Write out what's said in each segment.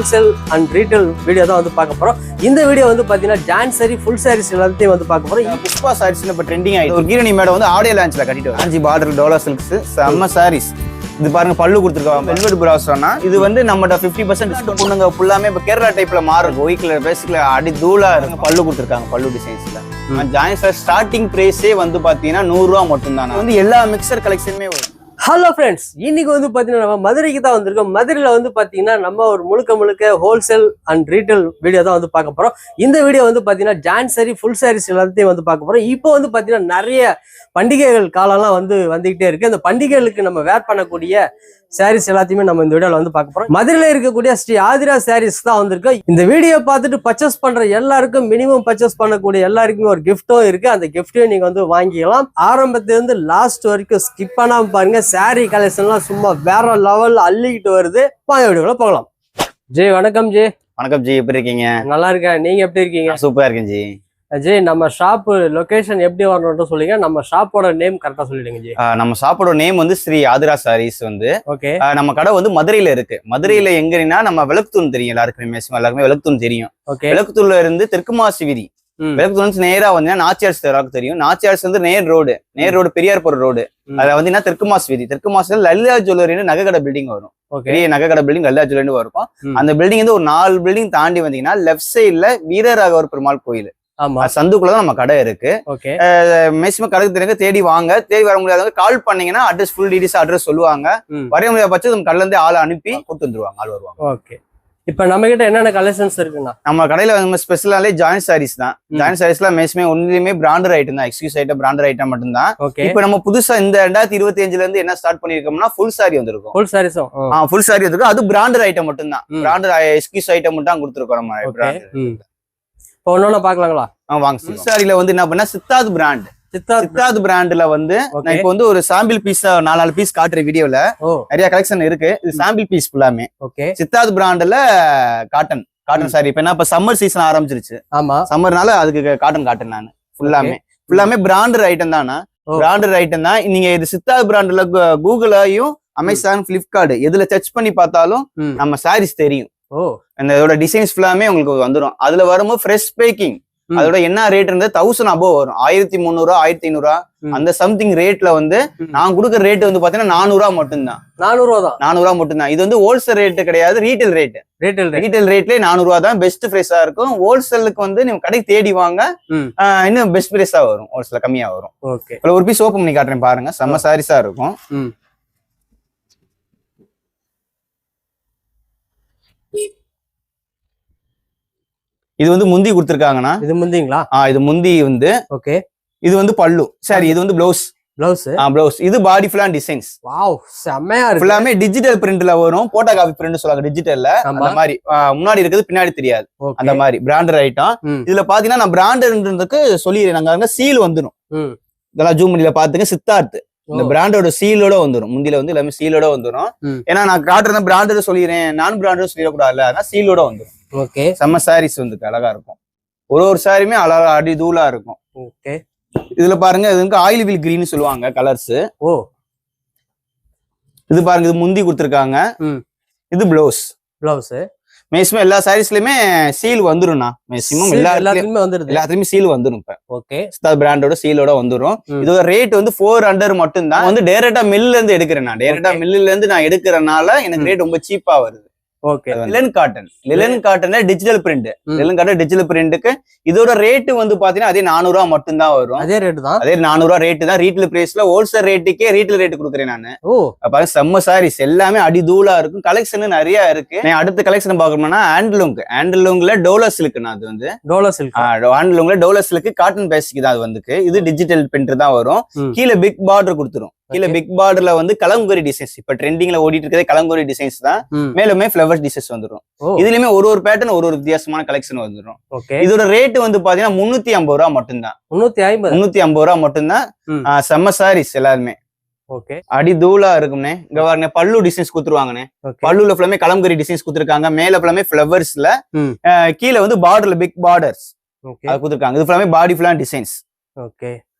Wholesale and retail video தான் வந்து பார்க்க போறோம். இந்த வீடியோ வந்து பாத்தீங்கன்னா டான்ஸ் சாரி ஃபுல் சாரீஸ் எல்லாத்தையும் வந்து பார்க்க போறோம். புஷ்பா சாரீஸ் இப்ப ட்ரெண்டிங் ஆயிடுச்சு. ஒரு கீரணி மேடம் வந்து ஆடியோ லான்ச்ல கட்டிட்டு ஆஞ்சி பார்டர் டோலா சில்க்ஸ் செம்ம சாரீஸ். இது பாருங்க பல்லு கொடுத்துருக்காங்க வெல்வெட் பிராஸ்னா. இது வந்து நம்மகிட்ட 50% டிஸ்கவுண்ட் பண்ணுங்க. ஃபுல்லாமே இப்ப கேரளா டைப்ல மாறும். ஒயிட்ல பேசிக்கல அடி தூளா இருக்கு. பல்லு கொடுத்துருக்காங்க பல்லு டிசைன்ஸ்ல. ஜாயின்ஸ்ல ஸ்டார்டிங் பிரைஸே வந்து பாத்தீங்கன்னா 100 ரூபா மட்டும் தான். வந்து எல்லா மிக்சர் கலெக்ஷனுமே வரும். ஹலோ ஃப்ரெண்ட்ஸ், இன்னைக்கு வந்து பாத்தீங்கன்னா நம்ம மதுரைக்கு தான் வந்திருக்கோம். மதுரையில வந்து பாத்தீங்கன்னா நம்ம ஒரு முழுக்க ஹோல்சேல் அண்ட் ரீட்டைல் வீடியோ தான் வந்து பார்க்க போறோம். இந்த வீடியோ வந்து பாத்தீங்கன்னா டான்ஸ் சாரி ஃபுல் சாரீஸ் எல்லாத்தையும் வந்து பார்க்க போறோம். இப்போ வந்து பாத்தீங்கன்னா நிறைய பண்டிகைகள் காலம்லாம் வந்துகிட்டே இருக்கு. அந்த பண்டிகைகளுக்கு நம்ம வேர் பண்ணக்கூடிய சாரீஸ் எல்லாத்தையுமே நம்ம இந்த வீடியோல வந்து பார்க்க போறோம். மதுரையில இருக்கக்கூடிய ஸ்ரீ ஆதிரா சாரீஸ் தான் வந்திருக்கோம். இந்த வீடியோ பார்த்துட்டு பர்ச்சேஸ் பண்ற எல்லாருக்கும் மினிமம் பர்ச்சேஸ் பண்ணக்கூடிய எல்லாருக்குமே ஒரு கிஃப்டும் இருக்கு. அந்த கிஃப்டையும் நீங்க வந்து வாங்கிக்கலாம். ஆரம்பத்துல இருந்து லாஸ்ட் வரைக்கும் ஸ்கிப் பண்ணாம பாருங்க. சாரீ கலெக்ஷன்லாம் சும்மா வேற லெவல் அள்ளிக்கிட்டு வருது. வாங்க வீடியோல போகலாம். ஜெய் வணக்கம். ஜெய் வணக்கம் ஜி, எப்படி இருக்கீங்க? நல்லா இருக்கேன். நீங்க எப்படி இருக்கீங்க? சூப்பரா இருக்கேன் ஜி. ஜெய், நம்ம ஷாப் லொகேஷன் எப்படி வரணும்னு சொல்லுங்க. நம்ம ஷாப்போட நேம் கரெக்டா சொல்லிடுங்க ஜி. நம்ம ஷாப்போட நேம் வந்து ஸ்ரீ ஆதிரா சாரீஸ் வந்து. ஓகே. நம்ம கடை வந்து மதுரையில இருக்கு. மதுரையில எங்கன்னா நம்ம விளக்குத்தூண் தெரியும் எல்லாருக்குமே, மேக்ஸிமம் எல்லாருக்குமே விளக்குத்தூண் தெரியும். ஓகே. விளக்குத்தூர்ல இருந்து தெற்குமாசி வீதி விளக்குத்தூர் நேரா வந்து நாச்சியார்ஸ் தெருவுக்கு தெரியும். நாச்சியார்ஸ் வந்து நேர் ரோடு பெரியார்புரம் ரோடு. அதுல வந்து தெற்குமாசி வீதி. தெற்குமாசில லலிதா ஜுவல்லரின்னு நகைக்கடை பில்டிங் வரும். பெரிய நகைக்கடை பில்டிங் லலிதா ஜுவல்லரி இருக்கும். அந்த பில்டிங் வந்து ஒரு 4 பில்டிங் தாண்டி வந்தீங்கன்னா லெஃப்ட் சைட்ல வீரராகவர் பெருமாள் கோயில் சந்துக்குள்ளதான் நம்ம கடை இருக்கு. மேக்ஸிமம் கடை தெரியுங்க, தேடி வாங்க. தேடி வர முடியாதவங்க கால் பண்ணீங்கன்னா அட்ரஸ் ஃபுல் டீடைல்ஸ் அட்ரஸ் சொல்லுவாங்க. வரைய முடியாத பட்சம் நம்ம கடையில இருந்து ஆளை அனுப்பி கொடுத்து வந்துருவாங்க. ஆள் வருவாங்க. ஓகே. இப்ப நம்ம கிட்ட என்னென்ன கலெக்ஷன்ஸ் இருக்குன்னா, நம்ம கடையில வந்து ஸ்பெஷலாலே ஜாயின் சாரீஸ் தான். ஜாயின் சாரீஸ்ல மேக்ஸிமம் ஒன்றுமே பிராண்டட் ஐட்டம் தான். எக்ஸ்க்ளூசிவ் ஐட்டம் பிராண்டட் ஐட்டம் மட்டும் தான். இப்ப நம்ம புதுசா இந்த 2025ல இருந்து என்ன ஸ்டார்ட் பண்ணிருக்கோம்னா ஃபுல் சாரி வந்திருக்கும். ஃபுல் சாரீஸும் ஃபுல் சாரி வந்திருக்கும். அது பிராண்டட் ஐட்டம் மட்டும் தான். பிராண்டட் எக்ஸ்க்ளூசிவ் ஐட்டம் மட்டும் தான் கொடுத்துருக்கோம் நம்ம. இப்போ ஒன்னொன்னு பாக்கலாங்களா? வாங்க. ஃபுல் சாரில வந்து என்ன பண்ணா சித்தார்த் பிராண்ட். சித்தார்த் பிராண்ட்ல வந்து நான் இப்போ வந்து ஒரு சாம்பிள் பீஸ் 4 பீஸ் காட்டுற வீடியோல நிறைய கலெக்ஷன் இருக்கு. இது சாம்பிள் பீஸ் ஃபுல்லாமே. சித்தார்த் பிராண்ட்ல காட்டன் சாரி. இப்ப என்ன இப்ப சம்மர் சீசன் ஆரம்பிச்சிருச்சு. ஆமா, சம்மர்னால அதுக்கு காட்டன் நான் ஃபுல்லாமே பிராண்டட் ஐட்டம் தானா. பிராண்டட் ஐட்டம் தான். நீங்க இது சித்தார்த் பிராண்ட்ல கூகுளையும் அமேசான் பிளிப்கார்ட் எதுல சர்ச் பண்ணி பார்த்தாலும் நம்ம சாரீஸ் தெரியும். இதோட டிசைன்ஸ் ஃபுல்லாமே உங்களுக்கு வந்துடும். அதுல வரும்போது ஃப்ரெஷ் பேக்கிங். அதோட என்ன ரேட் இருந்து 1000 above வரும். 1300 1500 அந்த சம்திங் ரேட்ல வந்து நான் கொடுக்குற ரேட் வந்து பாத்தீங்கன்னா 400 ரூபா மட்டும்தான். 400 ரூபா மட்டும்தான். இது வந்து ஹோல்சேல் ரேட் கிடையாது, ரீட்டைல் ரேட். ரீட்டைல் ரேட்லயே 400 ரூபா தான் பெஸ்ட் பிரைஸா இருக்கும். ஹோல்சேலுக்கு வந்து நீங்க கடைக்கு தேடி வாங்க, இன்னும் பெஸ்ட் பிரைஸா வரும். ஹோல்சேல் கம்மியா வரும். ஒரு பீஸ் ஓப்பன் பண்ணி காட்டுறேன் பாருங்க. செம்ம சாரீஸா இருக்கும். இது வந்து முந்தி கொடுத்துருக்காங்கன்னா, இது முந்திங்களா? இது முந்தி வந்து. ஓகே. இது வந்து பல்லு. சரி, இது வந்து பிளவுஸ். இது பாடி ஃபுல்லா டிசைன்ஸ். வாவ், செமையா இருக்கு. ஃபுல்லாமே டிஜிட்டல் பிரிண்ட்ல வரும். போட்டோ காப்பி பிரிண்ட் சொல்லுவாங்க டிஜிட்டல்ல. அந்த மாதிரி முன்னாடி இருக்குது, பின்னாடி தெரியாது. அந்த மாதிரி பிராண்டட் ஐட்டம். இதுல பாத்தீங்கன்னா நான் பிராண்டட்ன்றதுக்கு சொல்லிடுறேன். நாங்க சீல் வந்துடும். இதெல்லாம் ஜூம் பண்ணில பாத்துங்க. சித்தார்த் இந்த பிராண்டோட சீலோட வந்துடும். முந்தில வந்து எல்லாமே சீலோட வந்துடும். ஏன்னா நான் காட்டுறத பிராண்டட் சொல்லிடுறேன், நான் பிராண்டட் சொல்லிடக்கூடாது. அதான் சீலோட வந்துடும். ஓகே. செம்ம சாரீஸ் வந்து அழகா இருக்கும். ஒரு சாரியுமே அழகா அடி தூளா இருக்கும். ஓகே. இதுல பாருங்க, இது வந்து ஆயில் வீல் கிரீன் சொல்லுவாங்க கலர்ஸ். இது பாருங்க, இது முந்தி கொடுத்துருக்காங்க. இது பிளவுஸ். மேக்ஸிமம் எல்லா சாரீஸ்லயுமே சீல் வந்துரும்ண்ணா. மேக்ஸிமம் எல்லாத்துலயுமே சீல் வந்துரும். இப்ப ஓகே, சித்தார்த் பிராண்டோட சீலோட வந்துரும். இதோட ரேட் வந்து 400 மட்டும் தான். வந்து டைரக்டா மில்ல இருந்து எடுக்கிறேன். டைரக்டா மில்லுல இருந்து நான் எடுக்கிறனால எனக்கு ரேட் ரொம்ப சீப்பா வருது. Okay. Linen cotton digital print. Linen cotton digital பிரிண்ட்டுக்கு இதோட ரேட் வந்து பாத்தீங்கன்னா அதே 400 ரூபா மட்டும் தான் வரும். அதே ரேட் தான். அதே 400 ரூபா ரேட் தான். ரீட்டைல் பிரைஸ்ல ஹோல்சேல் ரேட்டுக்கே ரீட்டைல் ரேட் கொடுக்குறேன் நானு. அப்ப செம்ம சாரீஸ் எல்லாமே அடி தூளா இருக்கும். கலெக்ஷன் நிறைய இருக்கு. நான் அடுத்த கலெக்ஷன் பாக்கணும்னா ஹேண்ட்லூங்ல டோலா சில்க்னா. அது வந்து ஹேண்ட்லூங்ல டோலா சில்க் காட்டன் பேசிக் தான். அது வந்து இது டிஜிட்டல் பிரிண்ட் தான் வரும். கீழே பிக் பார்டர் கொடுத்துரும். கீழே பிக் பார்டர்ல வந்து கலங்கோரி டிசைன்ஸ். இப்ப ட்ரெண்டிங்ல ஓடிட்டு இருக்கிறது கலங்கோரி டிசைன்ஸ் தான். மேலுமே ஃபிளவர் டிசைன்ஸ் வந்துடும். இதுலயுமே ஒரு பேட்டர்ன் ஒரு வித்தியாசமான கலெக்ஷன் வந்துடும். இதோட ரேட் வந்து பாத்தீங்கன்னா 350 ரூபா மட்டும்தான். 350 ரூபா மட்டும்தான். செம்ம சாரீஸ் எல்லாருமே. அடி தூளா இருக்கும்னே. இங்க பாருங்க, பல்லு டிசைன்ஸ் குடுத்துருவாங்கண்ணே. பல்லுல ஃபுல்லாமே கலங்கோரி டிசைன்ஸ் குடுத்துருக்காங்க. மேல ஃபுல்லாமே ஃபிளவர்ஸ்ல, கீழே வந்து பார்டர்ல பிக் பார்டர்ஸ் குடுத்துருக்காங்க. இது ஃபுல்லாமே பாடி ஃபுல்லா டிசைன்ஸ். ஓகே.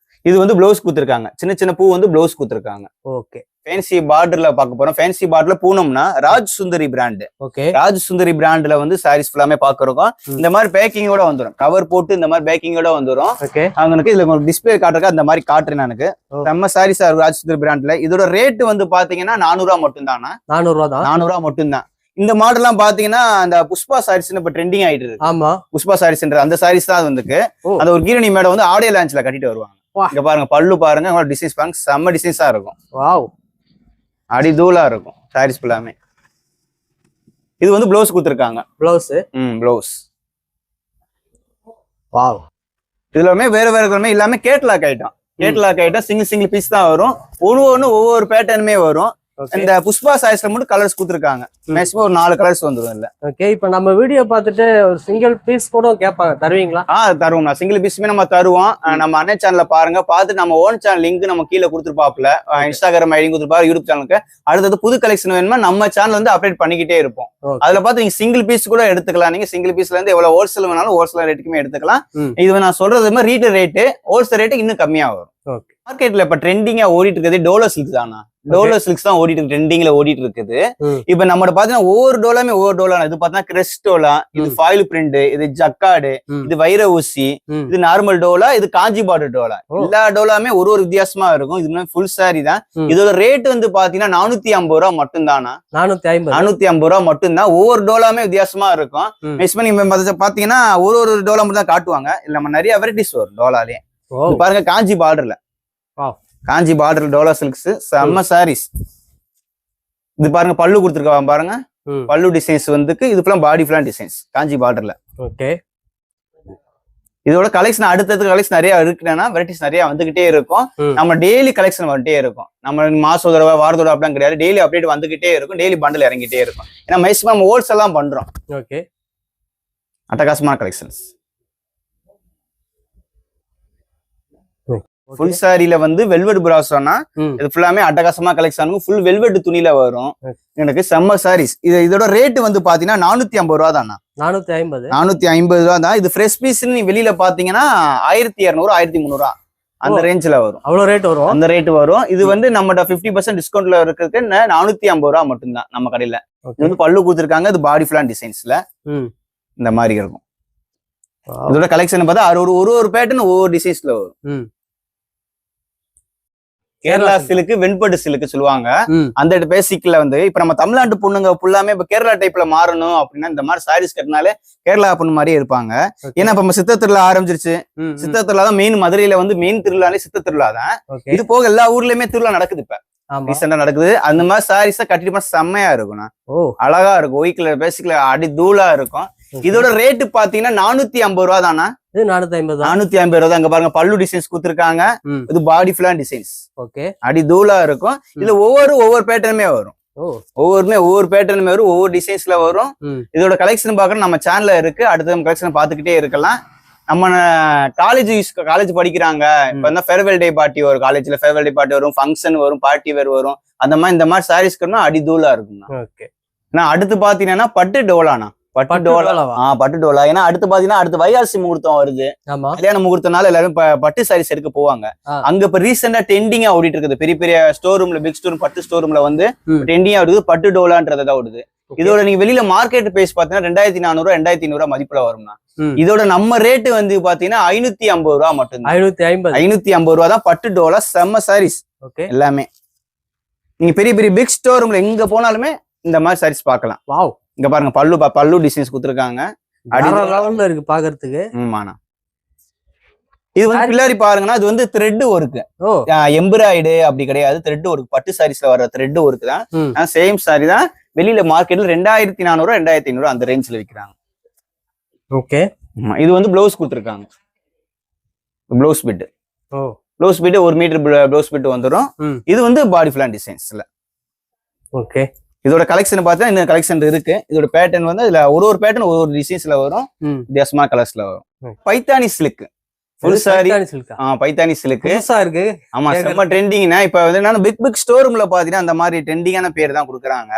இது வந்து ப்ளவுஸ் கொடுத்துருக்காங்க. சின்ன சின்ன பூ வந்து ப்ளவுஸ் கொடுத்துருக்காங்க. ஓகே. ஃபேன்சி பார்டர்ல பார்க்க போறோம். ஃபேன்சி பார்டர்ல பூனம்னா ராஜ் சுந்தரி பிராண்ட். ஓகே. ராஜ் சுந்தரி பிராண்ட்ல வந்து சாரீஸ் ஃபுல்லாமே பாக்குறோம். இந்த மாதிரி பேக்கிங்கோட வந்துரும். கவர் போட்டு இந்த மாதிரி பேக்கிங்கோட வந்துரும். ஓகே. அவங்களுக்கு இதுல உங்களுக்கு டிஸ்பிளே காட்டுறதுக்கு அந்த மாதிரி காட்டுறேன் எனக்கு. நம்ம சாரீஸ் ராஜ் சுந்தரி பிராண்ட்ல இதோட ரேட் வந்து பாத்தீங்கன்னா 400 ரூபா மட்டும் தானா? 400 ரூபா தான். 400 ரூபா மட்டும் தான். இந்த மாடல் எல்லாம் பாத்தீங்கன்னா அந்த புஷ்பா சாரீஸ் இப்ப ட்ரெண்டிங் ஆயிட்டு இருக்கு. ஆமா. புஷ்பா சாரீஸ்ன்ற அந்த சாரீஸ் தான் வந்துருக்கு. அந்த ஒரு கீரணி மேடம் வந்து ஆடியோ லான்ச்ல கட்டிட்டு வருவாங்க. இங்க பாருங்க பல்லு பாருங்க, டிசைன்ஸ் பாருங்க, செம்ம டிசைன்ஸா இருக்கும். வாவ், அடி தூளா இருக்கும் சாரீஸ் ஃபுல்லாமே. இது வந்து ப்ளவுஸ் கொடுத்துருக்காங்க. ப்ளவுஸ். ப்ளவுஸ். வாவ். இதுலமே வேற எல்லாமே catalogue item. Catalogue item single piece தான் வரும். ஒவ்வொரு பேட்டர்னுமே வரும். இந்த புஷ்பா சாரீஸ்ல மட்டும் கலர்ஸ் கொடுத்துருக்காங்க. மேக்ஸிமம் ஒரு 4 கலர்ஸ் வந்துடும் இல்ல. ஓகே. இப்ப நம்ம வீடியோ பார்த்துட்டு ஒரு சிங்கிள் பீஸ் கூட கேட்பாங்க, தருவீங்களா? தருவோம். சிங்கிள் பீஸுமே நம்ம தருவோம். நம்ம அண்ணன் சேனல்ல பாருங்க, பார்த்துட்டு நம்ம ஓன் சேனல் லிங்க் நம்ம கீழே கொடுத்துருப்பாப்ல, இன்ஸ்டாகிராம் ஐடி கொடுத்துருப்பாரு, யூடியூப் சேனலுக்கு. அடுத்தது புது கலெக்ஷன் வேணுமா நம்ம சேனல் வந்து அப்டேட் பண்ணிக்கிட்டே இருப்போம். அதுல பார்த்து நீங்க சிங்கிள் பீஸ் கூட எடுத்துக்கலாம். நீங்க சிங்கிள் பீஸ்ல இருந்து எவ்வளவு ஹோல்சேல் வேணாலும் ஹோல்சேல் ரேட்டுக்குமே எடுத்துக்கலாம். இது நான் சொல்றது மாதிரி ரீட்டைல் ரேட்டு ஹோல்சேல் ரேட்டு இன்னும் கம்மியா வரும். மார்க்கெட்ல இப்ப ட்ரெண்டிங்கா ஓடிட்டு இருக்குது டோலோ சில்க் தானா? டோலோ சில்க்ஸ் தான் ஓடிட்டு இருக்கு, ட்ரெண்டிங்ல ஓடிட்டு இருக்குது. இப்ப நம்ம பாத்தீங்கன்னா ஒவ்வொரு டோலாமே ஒவ்வொரு டோலா. இது பாத்தீங்கன்னா கிரெஸ்ட் டோலா, இது ஃபாயில் பிரிண்ட், இது ஜக்காடு, இது வைர ஊசி, இது நார்மல் டோலா, இது காஞ்சி பார்டர் டோலா. எல்லா டோலாமே ஒரு வித்தியாசமா இருக்கும். இது ஃபுல் சாரி தான். இதோட ரேட் வந்து பாத்தீங்கன்னா 450 ரூபா மட்டும் தானா? 450 ரூபா மட்டும் தான். ஒவ்வொரு டோலாமே வித்தியாசமா இருக்கும். பாத்தீங்கன்னா ஒரு டோலா மட்டும் தான் காட்டுவாங்க. இல்ல நம்ம நிறைய வெரைட்டிஸ் வரும் டோலாலே. பாருங்க காஞ்சி பார்டர்ல, காஞ்சி பார்டர் டோலா சில்க்ஸ் செம்ம சாரீஸ். இது பாருங்க பல்லு கொடுத்துருக்காங்க பாருங்க, பல்லு டிசைன்ஸ் வந்துக்கு. இது ஃபுல்லா பாடி ஃபுல்லா டிசைன்ஸ் காஞ்சி பார்டர்ல. ஓகே. இதோட கலெக்ஷன் அடுத்தடுத்த கலெக்ஷன் நிறைய இருக்குன்னா வெரைட்டிஸ் நிறைய வந்துகிட்டே இருக்கும். நம்ம டெய்லி கலெக்ஷன் வந்துட்டே இருக்கும். நம்ம மாச தடவை வாரத்தோட அப்படிலாம் கிடையாது. டெய்லி அப்டேட் வந்துகிட்டே இருக்கும். டெய்லி பண்டல் இறங்கிட்டே இருக்கும். ஏன்னா மேக்ஸிமம் ஹோல்சேல் எல்லாம் பண்றோம். ஓகே. அட்டகாசமான கலெக்ஷன்ஸ். ஃபுல் சாரில வந்து வெல்வெட் பிராசோனா இது ஃபுல்லாமே அட்டகாசமா கலெக்ஷன். ஃபுல் வெல்வெட் துணியில வரும். எனக்கு செம்ம சாரீஸ். இதோட ரேட் வந்து பாத்தீங்கன்னா 450 ரூபா தானா? 450 ரூபா தான். இது ஃப்ரெஷ் பீஸ் நீ வெளியில பாத்தீங்கன்னா 1200 1300 ரூபா அந்த ரேஞ்ச்ல வரும். அவ்வளவு ரேட் வரும். அந்த ரேட் வரும். இது வந்து நம்மகிட்ட 50% டிஸ்கவுண்ட்ல இருக்கிறதுக்கு 450 ரூபா மட்டும்தான் நம்ம கடையில. இது வந்து பல்லு கொடுத்துருக்காங்க. இது பாடி ஃபுல்லா டிசைன்ஸ்ல இந்த மாதிரி இருக்கும். இதோட கலெக்ஷன் பார்த்தா ஒரு பேட்டர்ன் ஒவ்வொரு டிசைன்ஸ்ல வரும். கேரளா சிலுக்கு, வெண்பட்டு சிலுக்கு சொல்லுவாங்க. அந்த பேசிக்ல வந்து இப்ப நம்ம தமிழ்நாட்டு பொண்ணுங்க ஃபுல்லாமே இப்ப கேரளா டைப்ல மாறணும் அப்படின்னா இந்த மாதிரி சாரீஸ் கட்டினாலே கேரளா பொண்ணு மாதிரியே இருப்பாங்க. ஏன்னா இப்ப நம்ம சித்த திருவிழா ஆரம்பிச்சிருச்சு. சித்த திருவிழா தான் மெயின். மதுரையில வந்து மெயின் திருவிழாலே சித்த திருவிழா தான். இது போக எல்லா ஊர்லயுமே திருவிழா நடக்குது. இப்ப ரீசெண்டா நடக்குது. அந்த மாதிரி சாரீஸா கட்டிட்டு செம்மையா இருக்கும்ண்ணா. அழகா இருக்கும். ஒயிட் கலர் பேசிக்ல அடி தூளா இருக்கும். இதோட ரேட்டு பாத்தீங்கன்னா 450 ரூபா தானா? 450 ரூபா தான். அங்க பாருங்க பல்லு டிசைன்ஸ் கொடுத்துருக்காங்க. இது பாடி ஃபுல்லா டிசைன்ஸ். ஓகே. அடி தூளா இருக்கும். இதுல ஒவ்வொரு பேட்டர்னுமே வரும். ஒவ்வொரு பேட்டர்னுமே வரும். ஒவ்வொரு டிசைன்ஸ்ல வரும். இதோட கலெக்ஷன் பாக்குற நம்ம சேனல்ல இருக்கு. அடுத்த கலெக்ஷன் பாத்துக்கிட்டே இருக்கலாம். நம்ம காலேஜ் படிக்கிறாங்க. இப்ப ஃபேர்வெல் டே பார்ட்டி வரும். காலேஜ்ல ஃபேர்வெல் டே பார்ட்டி வரும், ஃபங்க்ஷன் வரும், பார்ட்டி வேர் வரும். அந்த மாதிரி இந்த மாதிரி சாரீஸ்க்கு அடி தூளா இருக்கும். அடுத்து பாத்தீங்கன்னா பட்டு டோலானா? பட்டு டோலா. ஏன்னா அடுத்து பாத்தீங்கன்னா அடுத்து வைகாசி முகூர்த்தம் வருது. கல்யாண முகூர்த்தனால எல்லாரும் பட்டு சாரீஸ் எடுக்க போவாங்க. அங்க இப்ப ரீசெண்டா ட்ரெண்டிங்கா ஓடிட்டு இருக்குது. பெரிய பெரிய ஸ்டோர் ரூம்ல, பிக் ஸ்டோர் பட்டு ஸ்டோர் ரூம்ல வந்து ட்ரெண்டிங்கா ஓடுது. பட்டு டோலான்றதான் ஓடுது. இதோட நீங்க வெளியில மார்க்கெட் பிரைஸ் பாத்தீங்கன்னா 2400 2500 மதிப்புல வரும்னா. இதோட நம்ம ரேட்டு வந்து பாத்தீங்கன்னா 550 ரூபா மட்டும். 550 ரூபா தான் பட்டு டோலா. செம்ம சாரீஸ் எல்லாமே. நீங்க பெரிய பெரிய பிக் ஸ்டோர் ரூம்ல எங்க போனாலுமே இந்த மாதிரி சாரீஸ் பாக்கலாம். வாவ். இங்க பாருங்க பல்லு டிசைன்ஸ் கொடுத்துருக்காங்க. இருக்கு பாக்குறதுக்கு. இது வந்து பிள்ளாரி பாருங்கன்னா இது வந்து த்ரெட் ஒர்க். எம்பிராய்டு அப்படி கிடையாது. Thread work. பட்டு சாரீஸ்ல வர த்ரெட் ஒர்க் தான். சேம் சாரி தான். வெளியில மார்க்கெட்ல 2400 2500 அந்த ரேஞ்ச்ல விற்கிறாங்க. ஓகே. இது வந்து பிளவுஸ் கொடுத்துருக்காங்க. Blouse bit. Blouse bit 1 metre blouse bit வந்துடும். இது வந்து பாடி ஃபுல்லா டிசைன்ஸ்ல. ஓகே. இதோட கலெக்ஷன் பார்த்தா இந்த கலெக்ஷன் இருக்கு. இதோட பேட்டர்ன் வந்து இதுல ஒரு பேட்டர்ன் ஒவ்வொரு டிசைன்ஸ்ல வரும். வித்தியாசமான கலர்ஸ்ல வரும். Paithani silk full sorry. Paithani silk இருக்கு. ஆமா செம்ம ட்ரெண்டிங்னா. இப்ப வந்து என்னன்னா பிக் ஸ்டோர் ரூம்ல பாத்தீங்கன்னா அந்த மாதிரி ட்ரெண்டிங்கான பேர் தான் கொடுக்குறாங்க.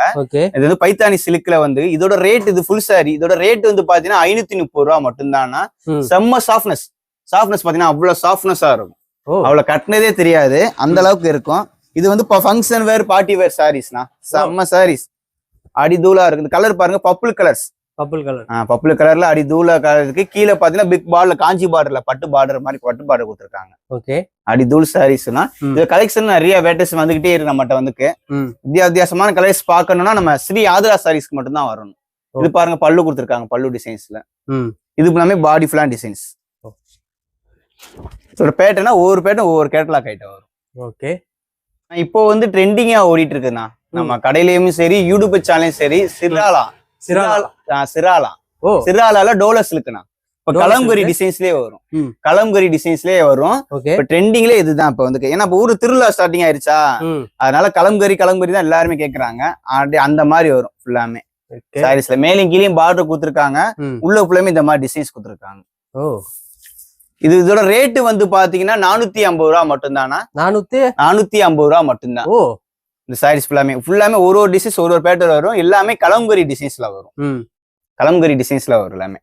இது வந்து பைத்தானி சில்க்ல வந்து இதோட ரேட் இது ஃபுல் சாரி. இதோட ரேட் வந்து பாத்தீங்கன்னா 530 ரூபா மட்டும் தானா? செம்ம சாஃப்ட்னஸ் பாத்தீங்கன்னா அவ்வளவு சாஃப்ட்னஸா இருக்கும். அவ்வளவு கட்டினதே தெரியாது அந்த அளவுக்கு இருக்கும். இது வந்து ஃபங்க்ஷன் வேர் பார்ட்டி வேர் சாரீஸ்னா செம்ம சாரீஸ். அடி தூளா இருக்கு. இந்த கலர் பாருங்க பர்பிள் கலர்ஸ். பர்பிள் கலர்ல அடி தூளா கலர் இருக்கு. கீழே பாத்தீங்கன்னா பிக் பார்டர்ல காஞ்சி பார்டர்ல பட்டு பார்டர் மாதிரி பட்டு பார்டர் கொடுத்துருக்காங்க. ஓகே அடி தூள் சாரீஸ்னா இது கலெக்ஷன் நிறைய வேட்டஸ் வந்துகிட்டே இருக்கு நம்மகிட்ட வந்துக்கு. வித்தியாசமான கலர்ஸ் பாக்கணும்னா நம்ம ஸ்ரீ ஆதரா சாரீஸ்க்கு மட்டும் தான் வரணும். இது பாருங்க பல்லு கொடுத்துருக்காங்க. பல்லு டிசைன்ஸ்ல இது எல்லாமே பாடி ஃபுல்லா டிசைன்ஸ். பேட்டர்னா ஒவ்வொரு பேட்டர்ன் ஒவ்வொரு கேட்டலாக் ஐட்டம் வரும். ஓகே இப்போ வந்து ட்ரெண்டிங்கா ஓடிட்டு இருக்குண்ணா. நம்ம கடையிலயும் சரி யூடியூப் சேனலையும் சரி சிராலால டோலஸ் இருக்குண்ணா. இப்ப கலம்கரி டிசைன்ஸ்லயே வரும். கலம்கரி டிசைன்ஸ்லயே வரும். இப்ப ட்ரெண்டிங்ல இதுதான் இப்ப வந்து. ஏன்னா இப்ப ஊரு திருவிழா ஸ்டார்டிங் ஆயிருச்சா, அதனால கலம்கரி தான் எல்லாருமே கேக்குறாங்க. அந்த மாதிரி வரும் ஃபுல்லாமே சாரீஸ்ல. மேலும் கீழயும் பார்டர் கொடுத்துருக்காங்க. உள்ள ஃபுல்லாமே இந்த மாதிரி டிசைன்ஸ் கொடுத்துருக்காங்க. இதோட ரேட்டு வந்து பாத்தீங்கன்னா 450 ரூபா மட்டும்தானா. 450 ரூபா மட்டும்தான். இந்த சாரீஸ் ஃபுல்லாமே ஒரு டிசைன்ஸ் ஒரு பேட்டர் வரும். எல்லாமே கலம்கரி டிசைன்ஸ்ல வரும். கலம்கரி டிசைன்ஸ்ல வரும் எல்லாமே.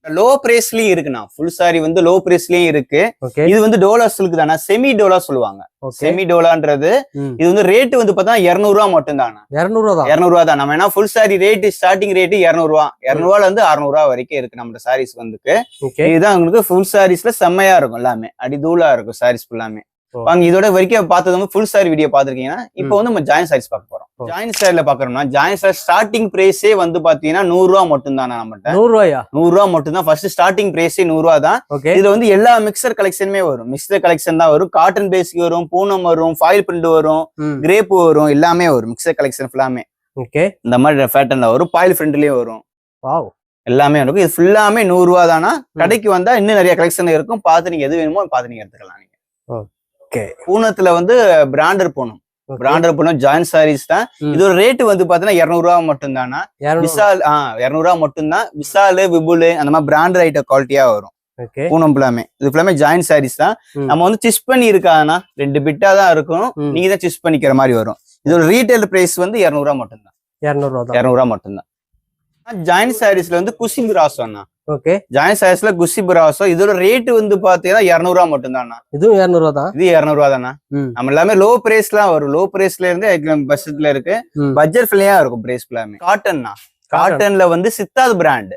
லோ பிரைஸ்லயும் இருக்குண்ணா. ஃபுல் சாரி வந்து லோ பிரைஸ்லயும் இருக்கு. இது வந்து டோலா சில்க் தானா, செமி டோலா சொல்லுவாங்க. செமி டோலான்றது இது வந்து ரேட் வந்து பார்த்தா 200 ரூபா மட்டும் தானா. 200 ரூபா தான். நம்ம ஏன்னா full sorry rate starting rate 200 ரூபா. 200 ரூபால இருந்து 600 ரூபா வரைக்கும் இருக்கு நம்ம சாரீஸ் வந்துக்கு. இதுதான் உங்களுக்கு ஃபுல் சாரீஸ்ல செம்மையா இருக்கும். எல்லாமே அடி தூளா இருக்கும் சாரீஸ் ஃபுல்லாமே. வாங்க இதோட வரைக்கும் பார்த்தது வந்து ஃபுல் சாரி வீடியோ பாத்துருக்கீங்கன்னா இப்போ வந்து நம்ம ஜாயின் சாரீஸ் பார்க்க போறோம். ஜாயின் சாரில பாக்குறோம்னா ஜாயின் சாரி ஸ்டார்டிங் பிரைஸே வந்து பாத்தீங்கன்னா 100 ரூபா மட்டும் தான். நம்மகிட்ட 100 ரூபா மட்டும் தான். ஃபர்ஸ்ட் ஸ்டார்டிங் பிரைஸே 100 ரூபா தான். இதுல வந்து எல்லா மிக்சர் கலெக்ஷனுமே வரும். மிக்சர் கலெக்ஷன் தான் வரும். காட்டன் பேசிக் வரும், பூனம் வரும், ஃபாயில் பிரிண்ட் வரும், கிரேப் வரும், எல்லாமே வரும். மிக்சர் கலெக்ஷன் ஃபுல்லாமே இந்த மாதிரி பேட்டர்ன்ல வரும். பாயில் பிரிண்ட்லயே வரும். எல்லாமே இருக்கும். இது ஃபுல்லாமே 100 ரூபா தானா. கடைக்கு வந்தா இன்னும் நிறைய கலெக்ஷன் இருக்கும். பார்த்து நீங்க எது வேணுமோ பார்த்து நீங்க எடுத்துக்கலாம். நீங்க பூனத்துல வந்து பிராண்டர் பூனம். பிராண்டர் பூனம் ஜாயின் சாரீஸ் தான். இதோட ரேட் வந்து பாத்தீங்கன்னா 200 ரூபா மட்டும் தானா. விசால் 200 ரூபா மட்டும் தான். விசாலு விபுலு அந்த மாதிரி பிராண்டர் ஐட்டம் குவாலிட்டியா வரும். பூனம் ஃபுல்லாமே இது ஃபுல்லாமே ஜாயின் சாரீஸ் தான். நம்ம வந்து சிஸ் பண்ணி இருக்காதுன்னா 2 பிட்டா தான் இருக்கும். நீங்க தான் சிஸ் பண்ணிக்கிற மாதிரி வரும். இதோட ரீட்டைல் பிரைஸ் வந்து 200 ரூபா மட்டும் தான். 200 ரூபா மட்டும் தான். ஜாயின் சாரீஸ்ல வந்து குசி பிராசோண்ணா. ஜாயின் சாரீஸ்ல குசி பிராசோ இதோட ரேட் வந்து பாத்தீங்கன்னா 200 ரூபா மட்டும் தானா. இதுவும் 200 ரூபா தான். இது 200 ரூபா தானா. நம்ம எல்லாமே லோ பிரைஸ்லாம் வரும். லோ பிரைஸ்ல இருந்து பட்ஜெட்ல இருக்கு. பட்ஜெட் ஃப்ரீயா இருக்கும் பிரைஸ் எல்லாமே. காட்டன்னா காட்டன்ல வந்து சித்தாது பிராண்ட்.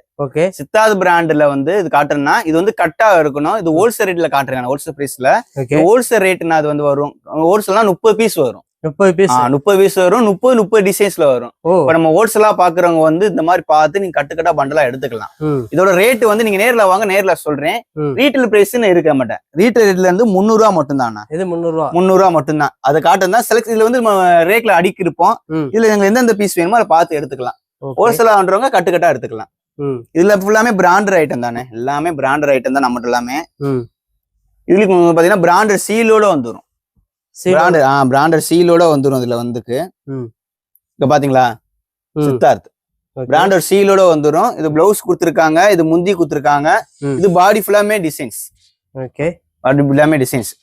சித்தாது பிராண்ட்ல வந்து இது காட்டன்னா இது வந்து கட்டா இருக்கணும். இது ஹோல்சேல் ரேட்ல காட்டுறாங்க. ஹோல்சேல் பிரைஸ்ல ஹோல்சேல் ரேட்னா அது வந்து வரும். ஹோல்சேல்னா 30 பீஸ் வரும். 30 பீஸ் வரும். 30 டிசைன்ஸ்ல வரும். இப்ப நம்ம ஹோல்சேலா பாக்குறவங்க வந்து இந்த மாதிரி பார்த்து நீங்க கட்டுக்கட்டா பண்டலா எடுத்துக்கலாம். இதோட ரேட் வந்து நீங்க நேர்ல வாங்க, நேர்ல சொல்றேன். ரீட்டைல் பிரைஸ் இருக்க மாட்டேன். ரீட்டைல் ரேட்ல இருந்து 300 ரூபா மட்டும் தானா. இது 300 ரூபா மட்டும் தான். அது காட்டன் தான். செலக்ட் இதுல வந்து நம்ம ரேட்ல அடிக்கி இருப்போம். இதுல எங்க எந்தெந்த பீஸ் வேணுமோ அதை பார்த்து எடுத்துக்கலாம். ஹோல்சேலா பண்றவங்க கட்டுக்கட்டா எடுத்துக்கலாம். இதுல ஃபுல்லாமே பிராண்டட் ஐட்டம் தானே. எல்லாமே பிராண்டட் ஐட்டம் தான் நம்மகிட்ட எல்லாமே. இதுக்கு பாத்தீங்கன்னா பிராண்டட் சீலோட வந்துடும். பிராண்டட் சீலோட வந்துரும். இதுல வந்துக்கு இங்க பாத்தீங்களா சித்தார்த் பிராண்டட் சீலோட வந்துரும். இது பிளவுஸ் கொடுத்துருக்காங்க. இது முந்தி கொடுத்துருக்காங்க. இது பாடி ஃபுல்லாமே டிசைன்ஸ். பாடி ஃபுல்லாமே டிசைன்ஸ்.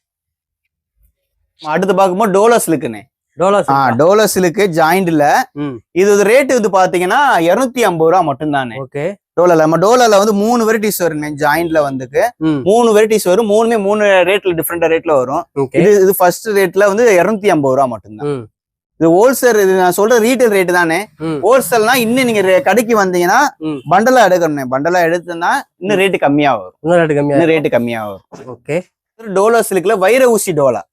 அடுத்து பார்க்கும்போது டோலா சில்க்குன்னு. டோலா சில்க் ஜாயிண்ட்ல இது ரேட் வந்து பாத்தீங்கன்னா 250 ரூபா மட்டும் தானே. டோலால வந்து 3 வெரைட்டிஸ் வரும். ஜாயிண்ட்ல வந்துக்கு 3 வெரைட்டிஸ் வரும். 3 ரேட்ல டிஃபரெண்ட் ரேட்ல வரும். இது ஃபர்ஸ்ட் ரேட்ல வந்து 250 ரூபா மட்டும்தான். இது ஹோல்சேல். இது நான் சொல்ற ரீட்டைல் ரேட் தானே. ஹோல்சேல்னா இன்னும் நீங்க கடைக்கு வந்தீங்கன்னா பண்டலா எடுக்கணும். பண்டலா எடுத்தா இன்னும் ரேட்டு கம்மியா வரும். இன்னும் ரேட்டு கம்மியா வரும். டோலா சில்க்ல வைர ஊசி டோலா.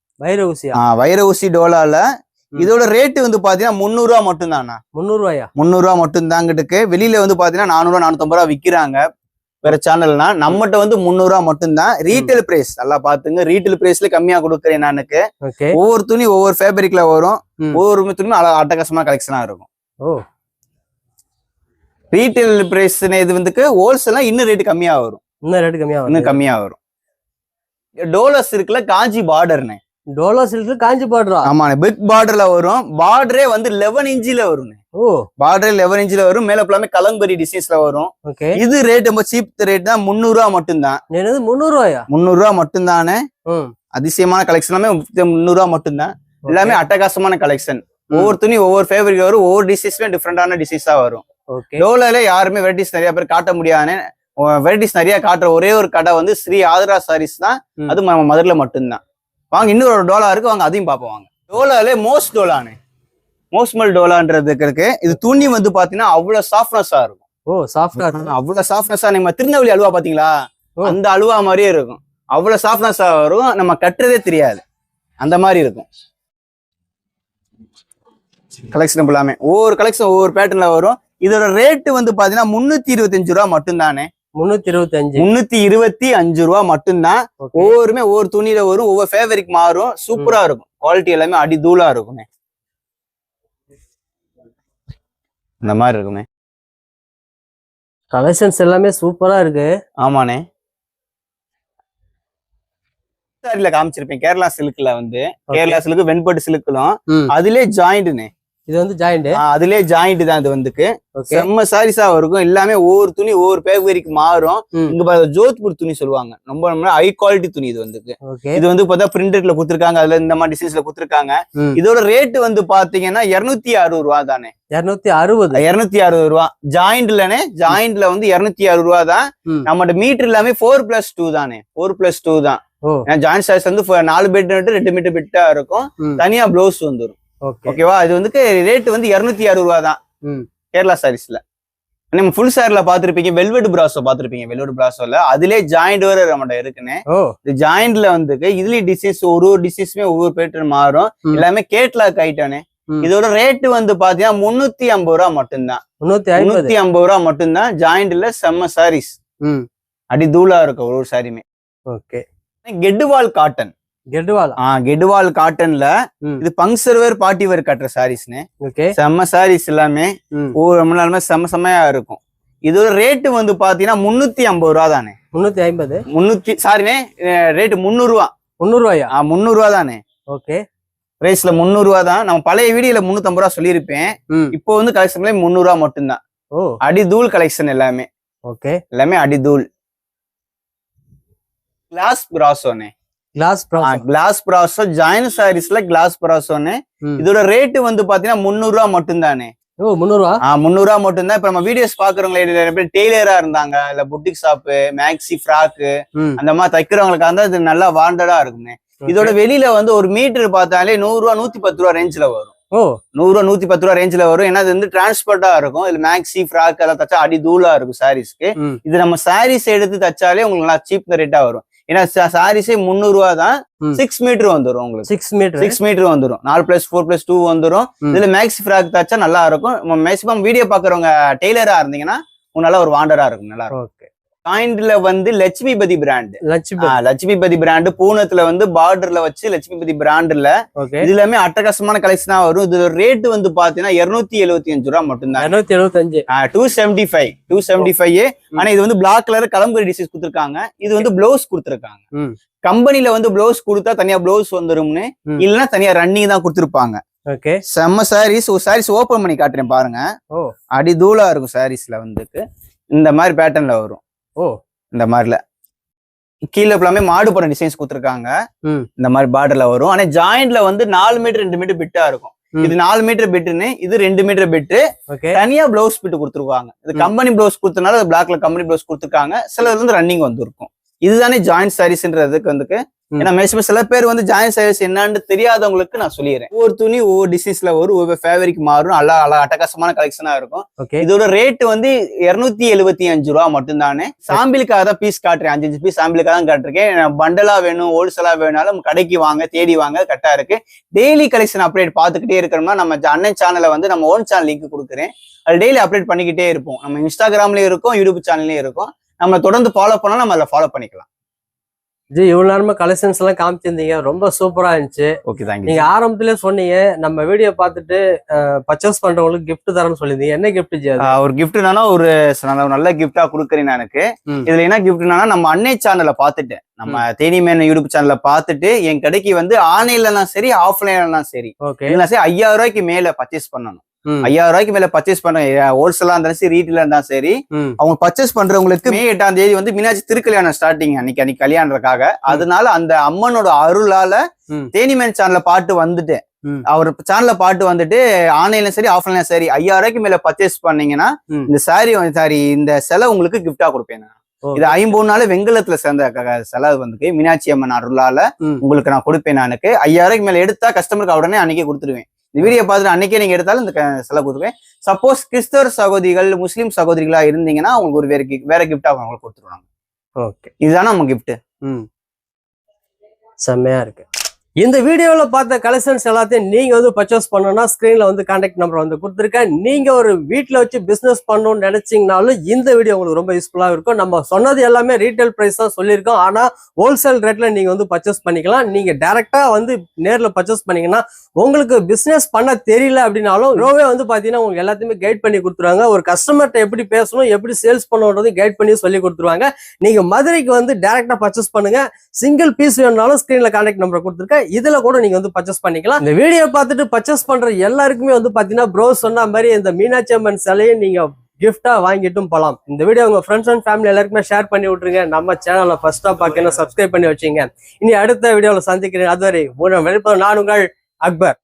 வைர ஊசி டோலால இதோட ரேட் வந்து பாத்தீங்கன்னா 300 ரூபா மட்டும் தானா. 300 ரூபா மட்டும் தாங்கிட்டு. வெளியில வந்து பாத்தீங்கன்னா 400 ரூபா 450 ரூபா விக்கிறாங்க வேற சேனல்னா. நம்மகிட்ட வந்து 300 ரூபா மட்டும் தான். ரீட்டைல் பிரைஸ் நல்லா பாத்துங்க. ரீட்டைல் பிரைஸ்ல கம்மியா கொடுக்குறேன் நானுக்கு. ஒவ்வொரு துணி ஒவ்வொரு ஃபேப்ரிக்ல வரும். ஒவ்வொரு துணி அட்டகாசமா கலெக்ஷனா இருக்கும். ரீட்டைல் பிரைஸ் இது வந்து ஹோல்சேல்னா இன்னும் ரேட் கம்மியா வரும். இன்னும் கம்மியா வரும். டோலா சில்க்ல காஞ்சி பார்டர்னே. டோலா சில்க் காஞ்சி பார்டரா. ஆமா பிக் பார்டர்ல வரும். பார்டரே வந்து 11 இன்ச்ல வரும். பார்டர் 11 இன்ச்ல வரும். மேல ஃபுல்லாமே கலம்பரி டிசைன்ஸ்ல வரும். இது ரேட் ரொம்ப சீப் ரேட் தான். 300 ரூபா மட்டும் தான். 300 ரூபாயா? 300 ரூபா மட்டும் தானே. அதிசயமான கலெக்ஷன் எல்லாமே 300 ரூபா மட்டும் தான். எல்லாமே அட்டகாசமான கலெக்ஷன். ஒவ்வொரு துணி ஒவ்வொரு ஃபேப்ரிக் வரும். ஒவ்வொரு டிசைன்ஸ்மே டிஃப்ரெண்டான டிசைன்ஸா வரும். டோலால யாருமே வெரைட்டிஸ் நிறைய பேர் காட்ட முடியாதுன்னு வெரைட்டிஸ் நிறைய காட்டுற ஒரே ஒரு கடை வந்து ஸ்ரீ ஆதரா சாரீஸ் தான். அது நம்ம மதுரையில மட்டும்தான். வாங்க இன்னொரு டோலா இருக்கு, வாங்க அதையும் பார்ப்போம். வாங்க டோலாலே மோஸ்ட் டோலானே, மோஸ்மல் டோலான்றதுக்கு இருக்கு. இது துணி வந்து பாத்தீங்கன்னா அவ்வளவு சாஃப்ட்னஸா இருக்கும். சாஃப்டா அவ்வளவு சாஃப்ட்னஸா. நம்ம திருநெல்வேலி அல்வா பாத்தீங்களா, அந்த அல்வா மாதிரியே இருக்கும். அவ்வளவு சாஃப்ட்னஸா வரும், நம்ம கட்டுறதே தெரியாது, அந்த மாதிரி இருக்கும். கலெக்ஷன் எல்லாமே ஒவ்வொரு கலெக்ஷன் ஒவ்வொரு பேட்டர்ன்ல வரும். இதோட ரேட்டு வந்து பாத்தீங்கன்னா 325 ரூபா மட்டும்தானே. 325 ரூபா மட்டும்தான். ஒவ்வொருமே ஒவ்வொரு துணியில வரும், ஒவ்வொரு ஃபேவரிக் மாறும். சூப்பரா இருக்கும், குவாலிட்டி எல்லாமே அடி தூளா இருக்குமே. இந்த மாதிரி இருக்குமே. கலெக்ஷன்ஸ் எல்லாமே சூப்பரா இருக்கு. ஆமாண்ணே. சாரில காமிச்சிருப்பேன் கேரளா சில்க்ல வந்து, கேரளா சில்க் வெண்பட்டு சில்க்லாம் அதுலயே ஜாயிண்ட்னே. இது வந்து ஜாயிண்ட், அதுலயே ஜாயிண்ட் தான். இது வந்து செம்ம சாரீஸா இருக்கும். எல்லாமே ஒவ்வொரு துணி ஒவ்வொரு பேவரிக்கு மாறும். இங்க ஜோத்பூர் துணி சொல்லுவாங்க, ரொம்ப ஹை குவாலிட்டி துணி. இது வந்து இது வந்து பார்த்தா பிரிண்டட்ல குடுத்துருக்காங்க, அதுல இந்த மாதிரி டிசைன்ஸ்ல குடுத்துருக்காங்க. இதோட ரேட் வந்து பாத்தீங்கன்னா 260 ரூபா தானே. 260 ரூபா ஜாயிண்ட்லனே. ஜாயிண்ட்ல வந்து 260 ரூபா தான். நம்மகிட்ட மீட்டர் எல்லாமே 4+2 தானே. 4+2 தான். ஜாயிண்ட் சைஸ் வந்து 4 பெட் 2 மீட்டர் பெட்டா இருக்கும். தனியா பிளவுஸ் வந்துடும். ஓகேவா. இது வந்து ரேட் வந்து 260 ரூபா தான் கேரளா சாரீஸ்ல. நம்ம ஃபுல் சாரில பாத்திருப்பீங்க, வெல்வெட் பிராசோ பாத்திருப்பீங்க. வெல்வெட் பிராசோல அதுலயே ஜாயிண்ட் வர நம்மகிட்ட இருக்குன்னு. இந்த ஜாயிண்ட்ல வந்து இதுலயும் டிசைன்ஸ் ஒரு டிசைன்ஸுமே ஒவ்வொரு பேட்டர்ன் மாறும். எல்லாமே கேட்லாக் ஐட்டம்னே. இதோட ரேட் வந்து பாத்தீங்கன்னா 350 ரூபா மட்டும்தான். 350 ரூபா மட்டும்தான். ஜாயிண்ட்ல செம்ம சாரீஸ் அடி தூளா இருக்கும் ஒரு சாரியுமே. ஓகே. கெட்டுவால் காட்டன். கெடுவால் காட்டன்ல இது பங்க்சர் வேர் பார்ட்டி வேர் கட்டுற சாரீஸ்னு. செம்ம சாரீஸ் எல்லாமே ஒவ்வொரு நாளுமே செம்ம செம்மையா இருக்கும். இதோட ரேட்டு வந்து பாத்தீங்கன்னா 350 ரூபா தானே. 350 சாரினே ரேட்டு 300 ரூபா. 300 ரூபாயா? 300 ரூபா தானே. ஓகே. பிரைஸ்ல 300 ரூபா தான். நம்ம பழைய வீடியோல 350 ரூபா சொல்லியிருப்பேன். இப்போ வந்து கலெக்ஷன்ல 300 ரூபா மட்டும்தான். அடி தூள் கலெக்ஷன் எல்லாமே. ஓகே. எல்லாமே அடி தூள். கிளாஸ் பிராசோனே. கிளாஸ் பிராசோ ஜாயின் சாரீஸ்ல கிளாஸ் பிராசோன்னு. இதோட ரேட்டு வந்து பாத்தீங்கன்னா 300 ரூபா மட்டும்தானே. 300 ரூபா மட்டும்தான். இப்ப நம்ம வீடியோஸ் பாக்குறவங்க டெய்லரா இருந்தாங்க, இல்ல புட்டிக் ஷாப்பு, மேக்ஸி ஃப்ராக்கு அந்த மாதிரி தைக்கிறவங்களுக்கு வந்து இது நல்லா வாண்டடா இருக்குமே. இதோட வெளியில வந்து ஒரு மீட்டர் பார்த்தாலே 100 ரூபா 110 ரூபா ரேஞ்சில வரும். 100 ரூபா 110 ரூபா ரேஞ்சில வரும். ஏன்னா இது வந்து டிரான்ஸ்போர்ட்டா இருக்கும். இதுல மேக்ஸி ஃப்ராக் எல்லாம் தச்சா அடி தூளா இருக்கும் சாரீஸ்க்கு. இது நம்ம சாரீஸ் எடுத்து தச்சாலே உங்களுக்கு நல்லா சீப் ரேட்டா வரும். ஏன்னா சாரீஸே 300 ரூபா தான். 6 மீட்டர் வந்துடும் உங்களுக்கு. 6 மீட்டர் வந்துடும். 4+4+2 வந்துடும். இதுல மேக்ஸி ஃப்ராக் தச்சா நல்லா இருக்கும். மேக்ஸிமம் வீடியோ பாக்குறவங்க டெய்லரா இருந்தீங்கன்னா நல்லா ஒரு வாண்டரா இருக்கும், நல்லா இருக்கும். ஜாயிண்ட்ல வந்து லட்சுமிபதி பிராண்ட். லட்சுமிபதி பிராண்ட் பூனத்துல வந்து பார்டர்ல வச்சு லட்சுமிபதி பிராண்ட்ல இதுலமே அட்டகாசமான கலெக்ஷனா வரும். இது ரேட் வந்து பாத்தீங்கன்னா 275 ரூபா மட்டும்தான். 275. ஆனா இது வந்து பிளாக் கலர் கலம்புரி டிசைன்ஸ் கொடுத்துருக்காங்க. இது வந்து பிளவுஸ் கொடுத்துருக்காங்க. கம்பெனில வந்து பிளவுஸ் கொடுத்தா தனியா பிளவுஸ் வந்துரும்னு, இல்லைன்னா தனியா ரன்னிங் தான் கொடுத்துருப்பாங்க. செம்ம சாரீஸ். ஒரு சாரீஸ் ஓபன் பண்ணி காட்டுறேன் பாருங்க. அடி தூளா இருக்கும் சாரீஸ்ல வந்துட்டு. இந்த மாதிரி பேட்டர்ன்ல வரும். இந்த மாதிரில கீழே எல்லாமே மாடு போன டிசைன்ஸ் கொடுத்துருக்காங்க. இந்த மாதிரி பார்டர்ல வரும். ஆனா ஜாயிண்ட்ல வந்து 4 மீட்டர் 2 மீட்டர் பிட்டா இருக்கும். இது 4 மீட்டர் பிட்டுன்னு, இது 2 மீட்டர் பிட்டு. தனியா பிளவுஸ் பிட்டு கொடுத்துருவாங்க. இது கம்பெனி பிளவுஸ் கொடுத்தனால பிளாக்ல கம்பெனி பிளவுஸ் கொடுத்துருக்காங்க. சிலது வந்து ரன்னிங் வந்துருக்கும். இதுதானே ஜாயிண்ட் சாரீஸ்ன்றதுக்கு வந்து. ஏன்னா மேக்ஸிமம் சில பேர் வந்து ஜாயிண்ட் சாரீஸ் என்னன்னு தெரியாதவங்களுக்கு நான் சொல்லிடுறேன். ஒவ்வொரு துணி ஒவ்வொரு டிசைன்ஸ்ல வரும், ஒவ்வொரு ஃபேவரிக் மாறும். நல்லா அட்டகாசமான கலெக்ஷனா இருக்கும். இதோட ரேட் வந்து 275 ரூபா மட்டும்தானே. சாம்பிளுக்காக தான் பீஸ் காட்டுறேன். 5 பீஸ் சாம்பிளுக்காக தான் காட்டுறேன். பண்டலா வேணும், ஹோல்சேலா வேணாலும் கடைக்கு வாங்க, தேடி வாங்க, கரெக்டா இருக்கு. டெய்லி கலெக்ஷன் அப்டேட் பார்த்துக்கிட்டே இருக்கிறோம்னா நம்ம அண்ணன் சேனலை வந்து நம்ம ஓன் சேனல் லிங்க் கொடுக்குறேன். அது டெய்லி அப்டேட் பண்ணிக்கிட்டே இருப்போம். நம்ம இன்ஸ்டாகிராம்லயும் இருக்கும், யூடியூப் சேனல்லயும் இருக்கும். நம்ம தொடர்ந்து ஃபாலோ பண்ணா நம்ம அதில் ஃபாலோ பண்ணிக்கலாம். ஜி இவ்வளவு நேரமா கலெக்ஷன்ஸ் எல்லாம் காமிச்சிருந்தீங்க, ரொம்ப சூப்பரா இருந்துச்சு. நீங்க ஆரம்பத்திலே சொன்னீங்க நம்ம வீடியோ பார்த்துட்டு பர்ச்சேஸ் பண்றவங்களுக்கு கிஃப்ட் தரேன்னு சொல்லியிருந்தீங்க. என்ன கிஃப்ட் ஜி? ஒரு கிஃப்ட் என்னன்னா ஒரு நல்ல கிஃப்டா கொடுக்குறேன் எனக்கு. இதுல என்ன கிஃப்ட்னா, நம்ம அன்னை சேனலை பார்த்துட்டு, நம்ம தேனிமேன் யூடியூப் சேனலை பார்த்துட்டு என் கடைக்கு வந்து ஆன்லைன்லாம் சரி ஆஃப்லைன்லாம் சரி 5000 ரூபாய்க்கு மேல பர்ச்சேஸ் பண்ணணும். 5000 ரூபாய்க்கு மேல பர்ச்சேஸ் பண்ண ஹோல்சேலா இருந்தாலும் சரி ரீட்டெயிலா இருந்தாலும் சரி, அவங்க பர்ச்சேஸ் பண்றவங்களுக்கு May 8ஆம் தேதி வந்து மீனாட்சி திருக்கல்யாணம் ஸ்டார்டிங். அன்னைக்கு கல்யாணத்துக்காக. அதனால அந்த அம்மனோட அருளால தேனிமேன் சேனல்ல பாட்டு வந்துட்டு, அவர் சேனல்ல பாட்டு வந்துட்டு ஆன்லைன்ல சரி ஆஃப்லைன்ல சரி 5000 ரூபாய்க்கு மேல பர்ச்சேஸ் பண்ணீங்கன்னா இந்த இந்த செலவு உங்களுக்கு கிஃப்டா கொடுப்பேன். இது 50 நாள் வெங்கலத்துல சேர்ந்த செலவு வந்து மீனாட்சி அம்மன் அருளால உங்களுக்கு நான் கொடுப்பேன். நானுக்கு 5000 மேல எடுத்தா கஸ்டமருக்கு உடனே அன்னைக்கே கொடுத்துருவேன். இந்த வீடியோ பார்த்துட்டு அன்னைக்கே நீங்க எடுத்தாலும் இந்த செலவு கொடுத்துருவேன். சப்போஸ் கிறிஸ்தவர் சகோதரிகள் முஸ்லீம் சகோதரிகளா இருந்தீங்கன்னா உங்களுக்கு ஒரு வேற கிஃப்டா அவங்களுக்கு கொடுத்துருவாங்க. ஓகே, இதுதானே நம்ம கிஃப்ட். செம்மையா இருக்கு. இந்த வீடியோல பார்த்த கலெக்ஷன்ஸ் எல்லாத்தையும் நீங்க வந்து பர்ச்சேஸ் பண்ணணும்னா ஸ்கிரீன்ல வந்து கான்டாக்ட் நம்பர் வந்து கொடுத்துருக்கேன். நீங்க ஒரு வீட்டுல வச்சு பிசினஸ் பண்ணணும்னு நினைச்சீங்கனாலும் இந்த வீடியோ உங்களுக்கு ரொம்ப யூஸ்ஃபுல்லா இருக்கும். நம்ம சொன்னது எல்லாமே ரீட்டைல் பிரைஸ் தான் சொல்லியிருக்கோம். ஆனா ஹோல்சேல் ரேட்ல நீங்க வந்து பர்ச்சேஸ் பண்ணிக்கலாம். நீங்க டைரக்டா வந்து நேர்ல பர்ச்சேஸ் பண்ணீங்கன்னா உங்களுக்கு பிசினஸ் பண்ண தெரியல அப்படின்னாலும் ரோவே வந்து பாத்தீங்கன்னா உங்களுக்கு எல்லாத்தையுமே கைட் பண்ணி கொடுத்துருவாங்க. ஒரு கஸ்டமர்கிட்ட எப்படி பேசணும், எப்படி சேல்ஸ் பண்ணணுன்றது கைட் பண்ணி சொல்லி கொடுத்துருவாங்க. நீங்க மதுரைக்கு வந்து டைரக்டா பர்ச்சேஸ் பண்ணுங்க. சிங்கிள் பீஸ் வேணும்னாலும் ஸ்கிரீன்ல கான்டாக்ட் நம்பர் கொடுத்துருக்கேன். இதுல கூட நீங்க வந்து பர்ச்சேஸ் பண்ணிக்கலாம். இந்த வீடியோ பார்த்துட்டு பர்ச்சேஸ் பண்ற எல்லாருக்குமே வந்து பாத்தீங்கன்னா ப்ரோ சொன்ன மாதிரி இந்த மீனாட்சி அம்மன் சிலையை நீங்க கிஃப்டா வாங்கிட்டும் போலாம். இந்த வீடியோ உங்க ஃப்ரெண்ட்ஸ் அண்ட் ஃபேமிலி எல்லாருக்குமே ஷேர் பண்ணி விட்டுருங்க. நம்ம சேனலை ஃபர்ஸ்டா பார்க்கணும், சப்ஸ்கிரைப் பண்ணி வச்சுங்க. இனி அடுத்த வீடியோல சந்திக்கிறேன். அதுவரை நான் உங்கள் அக்பர்.